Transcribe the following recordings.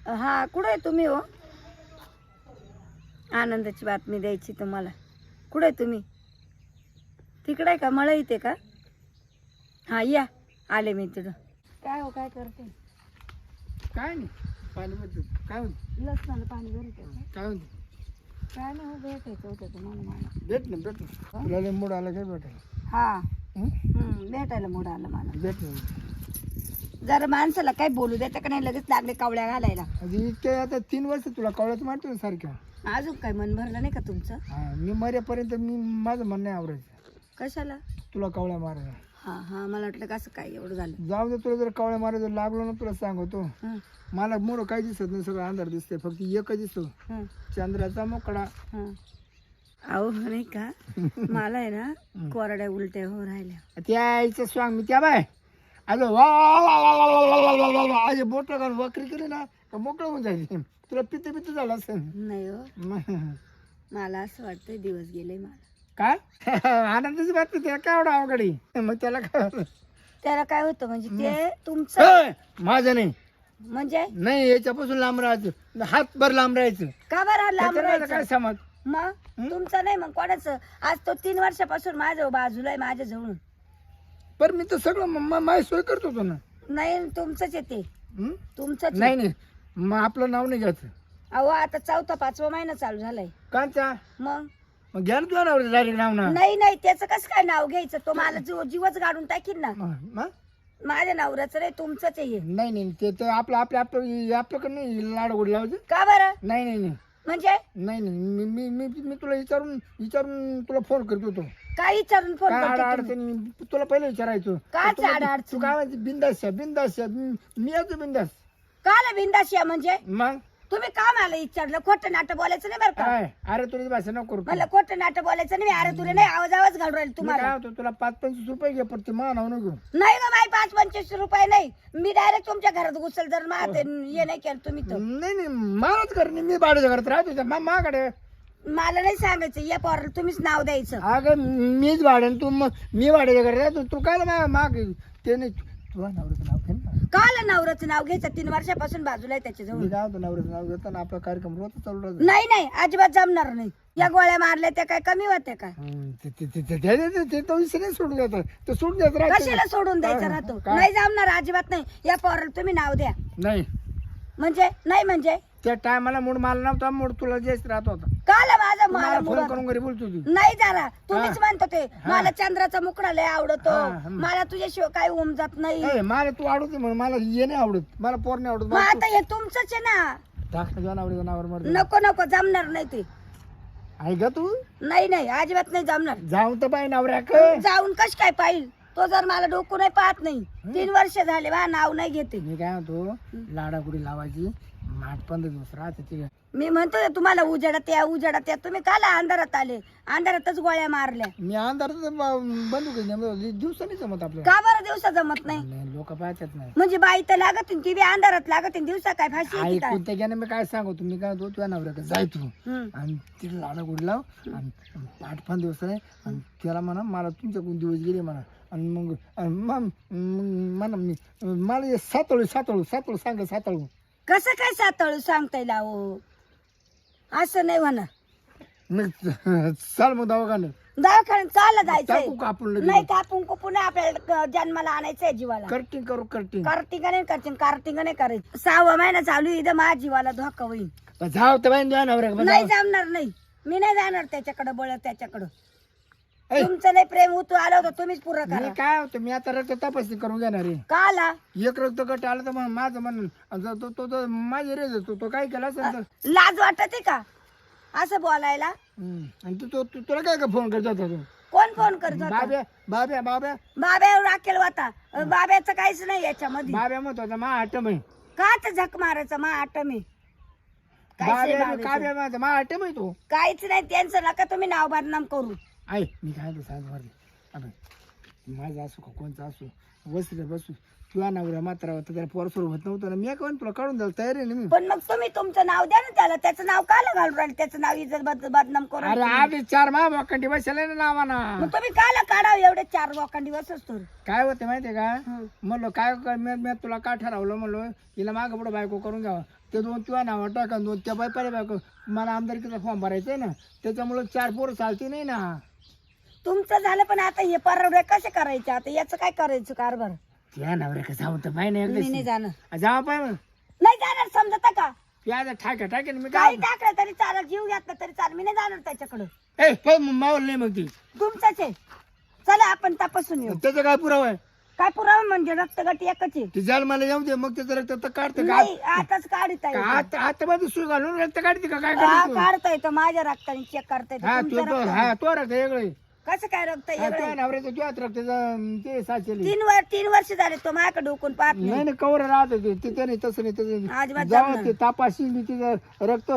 हा कुठे आहे तुम्ही हो? आनंदाची बातमी द्यायची तुम्हाला. कुठे आहे तुम्ही? तिकडे आहे का? मला इथे का? हा या, आले मी तिथं. काय हो, काय करते? काय नाही, पाणी भरतो. काय म्हणतो? लसणाला पाणी भरते का? काय म्हणतो? काय नाही हो, भेटायचं होतं तुम्हाला मला. भेट ना भेट ना. तुला लय मूड आला काय भेटायला? हा हं? भेटायला मोड आलं मला. भेट ना. जरा माणसाला काय बोलू देता का नाही, लगेच लागले कावळ्या घालायला. आधी इतके आता 3 वर्ष तुला कवळ्यात मारतो ना सारख्या. अजून काय मन भरलं नाही का तुमचं? हा, मी मरेपर्यंत माझं मन नाही आवरायचं कशाला? तुला कवळ्या मारायला. हा हा, मला वाटलं कसं काय एवढं झालं. जाऊ दे, तुला जर कवळ्या मारायचं लागलो ना तुला सांगतो. हं, मला मोड काही दिसत नाही, सगळं अंधार दिसते. फक्त एकच दिसतो, हं, चंद्राचा मोकळा. हं. अहो नाही का, मला आहे ना कोरड्या उलट्या हो राहिल्या. त्या आईचं स्वांग मी त्या बाय अगं वा असे बोट घालून वक्री केली ना तर मोकळं होऊन जायचे. तुला पित्त पित्त झालं असेल. नाही हो, मला असं वाटतंय दिवस गेले मला. काय आनंदाची बातमी, त्याला काय एवढं अवघड आहे? मग त्याला काय त्याला काय होतं म्हणजे ते तुमचं माझं नाही म्हणजे नाही, याच्यापासून लांब राहायचं, हातभर लांब राहायचं. का बरं लांब त्याच्यानं राहायचं? काय समज? मग तुमचं नाही, मग कोणाचं? आज तो 3 वर्षापासून माझ्या बाजूला आहे, माझ्या जवळून. पण मी तर सगळं माझी सोय करत होतो ना. नाही तुमचंच येते, हं? तुमचंच. नाही नाही, मग आपलं नाव नाही घ्यायचं. अहो आता 4था 5वा महिना चालू झालाय. कांचा मग मग घ्या ना तुला नाव डायरेक्ट नाव ना. नाही नाही, त्याचं कसं काय नाव घ्यायचं? तो मला जीवच गाडून टाकीन ना. मग माझ्या नवऱ्याचं नाही, तुमचंच आहे हे. नाही नाही, ते तर आपल्याकडे नाही लाडगोड लावायचं. का बरं नाही नाही नाही म्हणजे? नाही नाही, मी मी मी मी तुला विचारून तुला फोन करत होतो. काय विचारून फोन काय करते तुम्ही? अडचणी तुला पहिले विचारायचो. काय तू म्हणते- अडचणी? तू काय म्हणते? बिंदास बिंदास मी येतो बिंदास. काला बिंदाशिया म्हणजे? मग तुम्ही का मला विचारलं? खोटं नाटक बोलायचं नाही बरं का. काय अरे तुझी भाषा नको करू. मला खोटं नाटक बोलायचं नाही. अरे तुला नाही, आवाज घालून राहील मी काय तुम्हाला. होतो, तुला 5-25 रुपये घे, पण ते मानाव नको. नाही ना, माही 5-25 रुपये नाही. मी डायरेक्ट तुमच्या घरात घुसल जर हे नाही केलं तुम्ही तर. नाही नाही, मारच कर नाही, मी भाड्याच्या घरात राहतो माकडे. मला नाही सांगायचं, या पोराला तुम्हीच नाव द्यायचं. अगं मीच भाड्यान तू, मग मी भाड्याच्या घरात राहतो. तू काय माग ते नाही, तुला नवऱ्याचं नाव घे ना. काला नवऱ्याचं नाव घ्यायचं? 3 वर्षापासून बाजूला आहे त्याच्याजवळ. मी काय होतो, नवऱ्याचं नाव घेतो ना, आपला कार्यक्रम रोज चालू राहतो. नाही नाही, अजिबात जमणार नाही. या गोळ्या मारल्या त्या काय कमी होत्या का? ते तो विषय नाही सोडून देतात, ते सोडून देत राहते. कशाला सोडून द्यायचा राहतो? काय? नाही जमणार, अजिबात नाही. या पोराला तुम्ही नाव द्या. नाही, म्हणजे नाही म्हणजे त्या टायमाला मूड मला नव्हता, मूड तुला जास्त राहत होता. काला माझा मला मला फोन मुलं- करून घरी बोलतो तू. नाही जरा तुम्हीच हा. म्हणतो ते. हा. मला चंद्राचा मुकडा लय आवडतो. हा. मला तुझ्याशिवाय काही उमजत नाही. ए, मला तू आवडते म्हणून मला हे नाही आवडत, मला पोर नाही आवडत. मग आता हे तुमचंच आहे ना. जनावर जनावर मरत नको नको, जमणार नाही ते. ऐक तू नाही नाही, अजिबात नाही जमणार. जाऊन तर बाई नवऱ्या जाऊन कश काय पाहिजे? तो जर मला डोकं नाही पाहत नाही. 3 वर्ष झाले बा, नाव नाही घेते. मी काय म्हणतो, लाडाकुडी लावायची, 8-15 दिवस राहते ती. मी म्हणतो ना तुम्हाला, उजेडात या. तुम्ही काला अंधारात आले? अंधारातच गोळ्या मारल्या. मी अंधार बंदूक दिवसांनी जमत आपल्याला. का बरं दिवसा जमत नाही? लोक पाहतात नाही. म्हणजे बाई तर लागत ती बी अंधारात लागत, दिवसा काय फाशी येते काय? ऐकून त्याच्याने मी काय सांगतो, मी काय म्हणतो, तुझ्या नवऱ्याकडे जाय तू हम्म. आणि तिला लाडाकुडी लाव आणि 8-5 दिवस आहे आणि त्याला म्हणा मला तुमच्याकडून दिवस गेले म्हणा. आणि मग म्हणा मला सातळू सांग सातळू. कसं काय सातळू सांगता येईल? अहो असं नाही म्हणा. मग चाल मग दवाखान्यात दवाखान्यात चालला जायचंय. टाकू का आपण लगेच? नाही कापून कुपून आपल्याला जन्माला आणायचंय जीवाला. कटिंग करू कटिंग. कार्तिंग नाही करायचं. 6वा महिना चालू आहे, इथं माझ्या जीवाला धोका होईल. जाऊ तर बाई नवऱ्याकडे नाही जमणार नाही. मी नाही जाणार त्याच्याकडे, बळत त्याच्याकडं. ऐ. तुमचं नाही प्रेम उतू आलं होतं, तुम्हीच पुरं मी करा. काय होतं, मी आता रक्त तपासणी करून घेणार आहे. का आला? एक रक्त गट आला तर मग माझं म्हणून तो माझे रे तो काय केला असेल तर. लाज वाटते का असं बोलायला? आणि तुला काय का फोन करत होता तू? कोण फोन करत होता? बाब्या बाब्यावर राखेल होता. बाब्याचं काहीच नाही याच्यामध्ये. बाब्या म्हणत होता मा आटम आहे. काच झक मारायचं मा आटम आहे. काहीच नाही बाब्याचं. काव्या माझा मा आटम आहे तो. काहीच नाही त्यांचं, नका तुम्ही नाव बदनाम करू. आई मी काय तो सांग माझा असो का कोणचा असो, बसले बसू तुला नवरा मात्र होता, त्याला पोरसोर होत नव्हतं ना, मी काय तुला काढून द्यायला तयार आहे ना मी. पण मग तुम्ही तुमचं नाव द्या ना त्याला. त्याचं नाव काला घालून राहिले? त्याचं नाव इज्जत बदनाम करून. अरे आधी 4 वाकंडी बसले ना नावाना. मग तुम्ही काला काढावं एवढे 4 वाकांडी बसच तर. काय होते माहितीये का, म्हणलो काय मी तुला का ठरवलं, म्हणलो हिला मागं पुढं बायको करून घ्यावं. ते 2 तुझ्या नावावर टाका 2 त्या बाय पाहिजे मला आमदारकीचा फॉर्म भरायचा आहे ना त्याच्यामुळे 4 पोरं चालते नाही ना. तुमचं झालं पण आता हे परवडे कसे करायचे आता याचं काय करायचं कारभार. त्या नवऱ्या का जाऊ तर पाय मी नाही नाही जाणार जावा पाय मग नाही जाणार समजत का त्या टाकेन मी काही काय टाकलं तरी चालेल जीव घातला तरी चालेल मी नाही जाणार त्याच्याकडं. ए काय मावल नाही मग ती तुमचंच आहे चला आपण तपासून येऊ. त्याचा काय पुरावा आहे काय पुरावा म्हणजे रक्तगट एकच आहे. ती जाल मला येऊ दे मग त्याचं रक्त तर काढते का नाही आताच काढता येतं. आता मध्ये सुई घालून रक्त काढते का काय हा, करते तू? काढता येतं माझ्या रक्ताने चेक करता हा येतं तो तुमच्या तो रक्ताने. हा तो रक्त वेगळे कसं काय रक्त वेगळं? नवऱ्याचं तुझ्या रक्त ते साचेली 3 वर्ष झाले तो माझ्याकडे डोकून पाहत नाही. नाही नाही कवर राहत होते तिथे नाही तसं नाही तसं अजिबात नाही. जेव्हा जमणार. ते तपासीन मी तिचं रक्त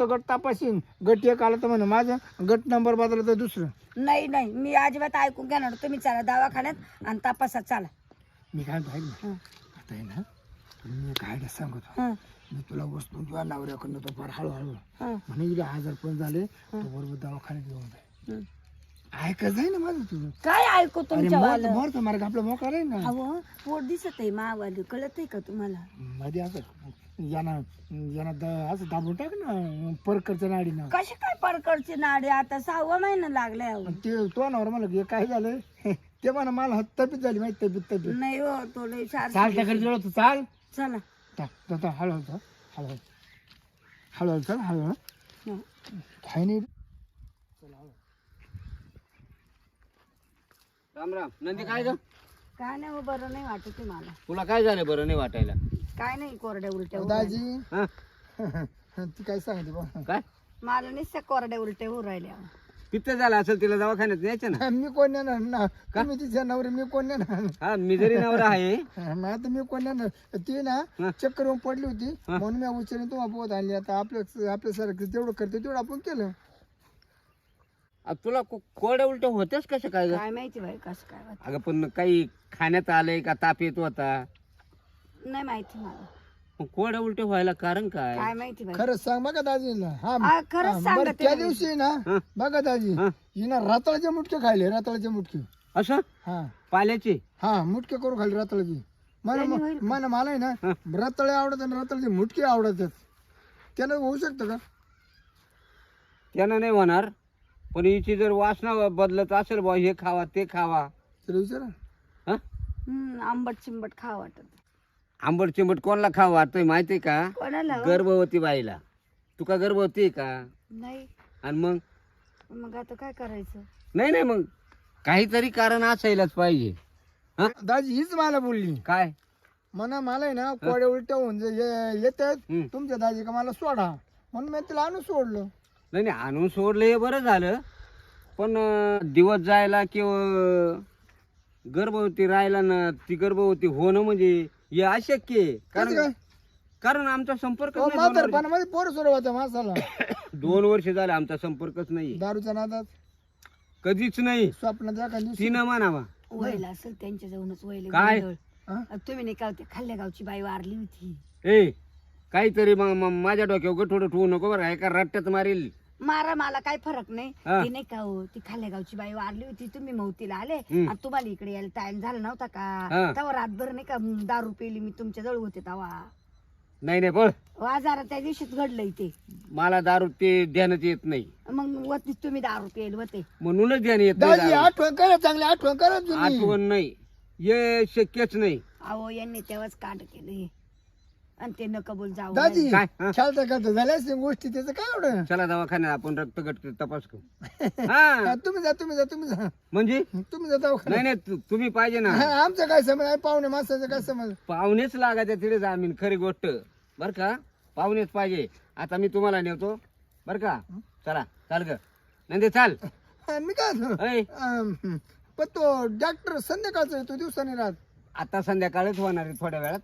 गट तपासीन गट एक आलं तर म्हणा माझं गट नंबर बदलला तर दुसरं. नाही नाही मी अजिबात ऐकून घेणार नाही. तुम्ही चला दवाखान्यात आणि तपासा चला. मी काय म्हणतो ऐक ना हं, आता आहे ना मी एक आयडिया सांगतो हं, मी तुला वस्तू तुझ्या नवऱ्याकडनं तो फार हळूहळू हं, म्हणे गेले 1000 पण झाले तो बरोबर दवाखान्यात घेऊन जाय हं. ऐकत जाय ना माझं तुझं. काय ऐकू अरे तुमच्या वालं? मोरचा मार्ग आपला मोका आहे ना अहो पोट दिसत आहे मावाली कळत आहे का तुम्हाला? मध्ये असं यांना असं दाबून टाक ना परकडचं नाडी ना कसे काय परकडचे नाडे आता 6वा महिना लागलाय अहो. ते तो नवर मला हे काय झालं ते म्हणा मला तब्येत झाली माहिती तब्येत नाही हो तो लय चाल सारखा टाकायला गेलो होतो चाल चला हळूहळू हळूहळू हळूहळू चाल हळूहळू हं. काय नाही राम राम नंदी काय ग काय नाही हो बरं नाही वाटत आहे मला. तुला काय झालं बरं नाही वाटायला काय नाही कोरड्या उलट्या होऊ दाजी हा ती काय सांगते बा काय मला नुसत्या कोरड्या उलट्या होऊ राहिल्या. पित्त झालं असेल तिला दवाखान्यात न्यायचं ना मी कोण नेणार ना तुम्ही तिच्या नवरे मी कोण नेणार हा मी जरी नवरा आहे मग आता मी कोण नेणार ती ना चक्कर येऊन पडली होती म्हणून मी उचलून तुम्हाला पोहत आणली आता आपल्यासारखं जेवढं करतो तेवढं आपण केलं. तुला कोरड्या उलट होत्याच कसं काय ग काय माहिती बाई कसं काय होतं. अगं पण काही खाण्यात आलंय का ताप येत होता नाही माहिती मला मग कोरड्या उलट व्हायला कारण काय काय माहिती बाई. खरंच सांग बघा दाजीला हा, खरंच सांगा बरं ते त्या मी. दिवशी ना हं. बघा दाजी हं. हिनं रताळ्याचे मुटके खायले रताळ्याचे मुटके असं हा पाल्याचे हा मुटके करून खाल्ले रताळ्याची त्यांनी होईल का? मला आहे ना रताळे आवडत आणि रताळ्याचे मुटके आवडतात त्यानं होऊ शकतं का? त्यानं नाही होणार पण हिची जर वासना बदलत असेल बा हे खावा ते खावा त्याला विचारा हा आंबट चिंबट खा वाटत. आंबट चिंबट कोणाला खावा वाटतंय माहितीये का कोणाला हो? गर्भवती बाईला तू का गर्भवती आहे का नाही आणि मग आता काय करायचं? नाही मग काहीतरी कारण असायलाच पाहिजे हा दाजी हीच मला बोलली काय म्हणा मला आहे ना कोड्या उलट्या होऊन येतात हं. तुमच्या दाजी का मला सोडा म्हणून मी तिला आणून सोडलं. नाही आणून सोडलं हे बरं झालं पण दिवस जायला किंवा गर्भवती राहायला ना ती गर्भवती होणं म्हणजे हे अशक्य आहे. कसं काय कारण आमचा संपर्क म्हातारपणामध्ये पोर सुरू होता माणसाला 2 वर्ष झाले आमचा संपर्कच नाही दारूच्या नादात कधीच नाही स्वप्नात एका दिवशी ती न म्हणावा वयला असेल त्यांच्या जाऊनच वयले काय? हा? तुम्ही नाही का होते खाल्ल्या गावची बाई वारली होती. ए काहीतरी माझ्या डोक्यावर गठोडं ठेवू नको बरं एका रट्ट्यात मारील मारा मला काय फरक नाही. हा. ती नाही का हो ती खाल्ल्या गावची बाई वारली होती तुम्ही मौतीला आले हम्म. आणि तुम्हाला इकडे यायला टाइम झाला नव्हता हा. का तेव्हा रातभर नाही का दारू पेली मी तुमच्या जवळ होते तेव्हा नाही बळ आजारा त्या दिवशीच घडलंय ते. मला दारू ते ध्यानात येत नाही मग होतीच तुम्ही दारू पेल होते. म्हणूनच ध्यान येत नाही दाजी दारू. आठवण करा चांगली आठवण करा तुम्ही आठवण नाही हे शक्यच नाही अहो यांनी तेव्हाच काट केले आणि ते न कबूल जाऊ दाजी काय? हा? खेळता खेळता झाल्यास त्या गोष्टी त्याचं काय एवढं चला दवाखान्यात आपण रक्त गट तपास करू हा तुम्ही जा म्हणजे तुम्ही जा दवाखान्यात. नाही तुम्ही पाहिजे ना हा, आमचं काय समज आहे पाहुणे माणसाचं काय समज पाहुणेच लागायचे तिथे जामीन खरी गोष्ट बर का पाहुणेच पाहिजे आता मी तुम्हाला नेतो बर का चला चाल ग नंदे चाल हा, मी काय म्हणतो, ऐ, पण तो डॉक्टर संध्याकाळचा येतो दिवसाने राहत आता संध्याकाळच होणार आहे थोड्या वेळात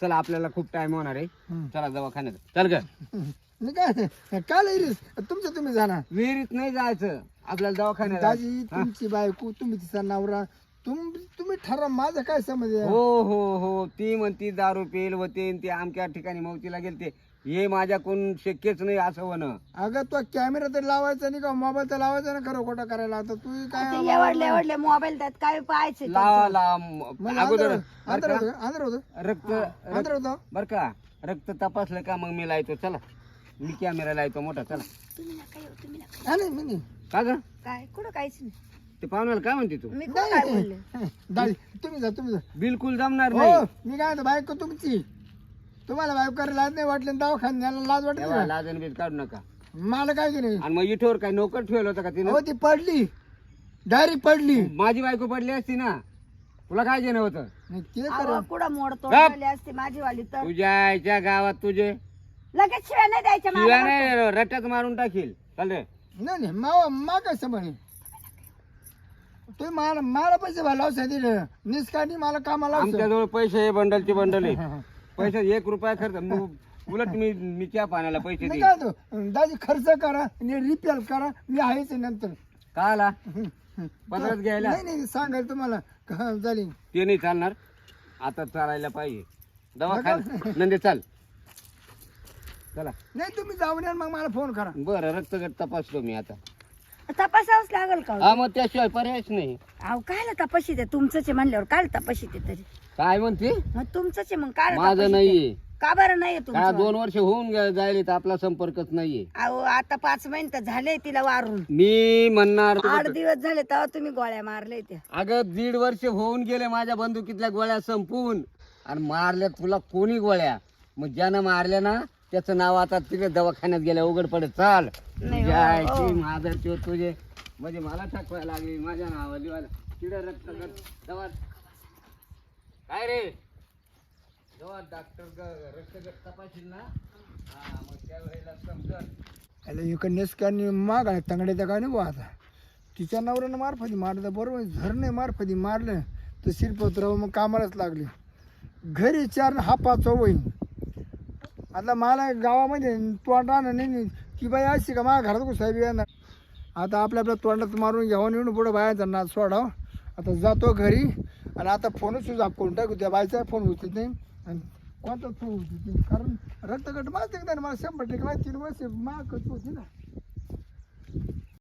चला आपल्याला खूप टाइम होणार आहे हम्म. चला दवाखान्यात चल ग मी काय काल तुमचं तुम्ही जाणार विहिरीत नाही जायचं आपल्याला दवाखान्यात दाजी तुमची बायको तुम्ही तिचा नवरा तुम्ही ठरवा माझं काय समज आहे? हो ती म्हणती दारू पेल होते ती आमच्या ठिकाणी मौतीला गेलते हे माझ्याकडून शक्यच नाही असं होणं अगं तो कॅमेरा तर लावायचा नाही का मोबाईल तर लावायचा ना खरं खोटं करायला आता तू काय एवढले मोबाईल त्यात काय पाहायचे लावा म्हणजे अगोदर आंध्र होतं रक्त आंध्र होतं बर का रक्त तपासलं का मग मी लायतो. चला मी कॅमेरा लायतो मोठा. चला तुम्ही नका येऊ, तुम्ही नका. हा, नाही मी नाही का ग काय कुठं काहीच नाही. ते पाहुण्याला काय म्हणते तू? मी कुठं काय बोलले? दादी तुम्ही जा तुम्ही जा. बिलकुल जमणार हो नाही. मी काय म्हणतो बायको तुमची, तुम्हाला बायको करायला लाज नाही वाटली दवाखान्याला लाज वाटत तेव्हा का? लाजन बीज काढू नका. मला काय की नाही. आणि मग इथवर काय नोकर ठेवलं होतं का तिनं? हो ती पडली डायरेक्ट पडली. माझी बायको पडली असती ना, तुला काय घेणं होतं? नाही ते अहो, करा. कुठं मोडतो गप. झाली असते माझी वाली तर तुझ्या आईच्या गावात तुझे लगेच शिव्या नाही द्यायच्या मला. शिव्या नाही रट्यात मारून टाकील. चाल रे. नाही नाही मा कसं म्हणे तुम्ही मला पैसे लावसा दिले निष्काळजी मला कामाला लावसा. आमच्याजवळ पैसे आहे, बंडलचे बंडल आहे. पैसे 1 रुपया खर्च उलट मी त्या पाण्याला पैसे मी दे. काय म्हणतो, दादी खर्च करा आणि रिपेअर करा मी आहेच नंतर. का आला पदरात घ्यायला? नाही नाही सांगायला तुम्हाला का झाली. ते नाही चालणार. आता चालायला पाहिजे. दवाखाना नंदे चाल. चला नाही तुम्ही जाऊन या मग मला फोन करा. बरं रक्तगट तपासतो मी आता. तपासावंच लागल का? हा मग त्याशिवाय पर्यायच नाही. अहो काय तपाशी ते तुमचंच आहे म्हणल्यावर काय तपाशी ते तरी. काय म्हणते? मग तुमचंच आहे मग काय माझं नाहीये. का बरं नाहीये काय तुमचं? 2 वर्ष होऊन जायले तर आपला संपर्कच नाहीये. अहो आता 5 महिने तर झाले तिला वारून. मी म्हणणार 8 दिवस झाले तेव्हा तुम्ही गोळ्या मारल्या त्या. अगं 1.5 वर्ष होऊन गेले माझ्या बंदुकीतल्या गोळ्या संपून आणि मारल्या तुला कोणी गोळ्या. मग ज्यानं मारल्या ना त्याचं नाव आता तिकडे दवाखान्यात गेल्या उघड पडत. चाल नाही हो, जायची हो. माझं तुझे म्हणजे मला टाकवायला लागली माझ्या नावा लिवायला तिकडे रक्त दवा. काय रे जेव्हा डॉक्टर रक्तगट तपासील ना मग त्यावेळेला समजल. इकडे नेसकाने माग आहे तंगड्याच्या काय नाही बुवा आता. तिच्या नवऱ्यानं मारफती मारलं बरोबर झरणे मारफती मारलं तर शिरपतराव मग कामालाच लागले. घरी 4 हा 5 वय. आता मला गावामध्ये तोंड आणलं नाही की बाई अशी का माझ्या घरात साहेब येणार. आता आपल्या तोंडात मारून घ्यावं येऊन पुढं बायाचा नाच सोडाव. आता जातो घरी आणि आता फोनच सुद्धा करून टाकू. त्या बायचा फोन उचलत नाही आणि कोणताच फोन उचलत नाही कारण रक्तगट मारते मला 100% 3 वर्ष मागच होती ना.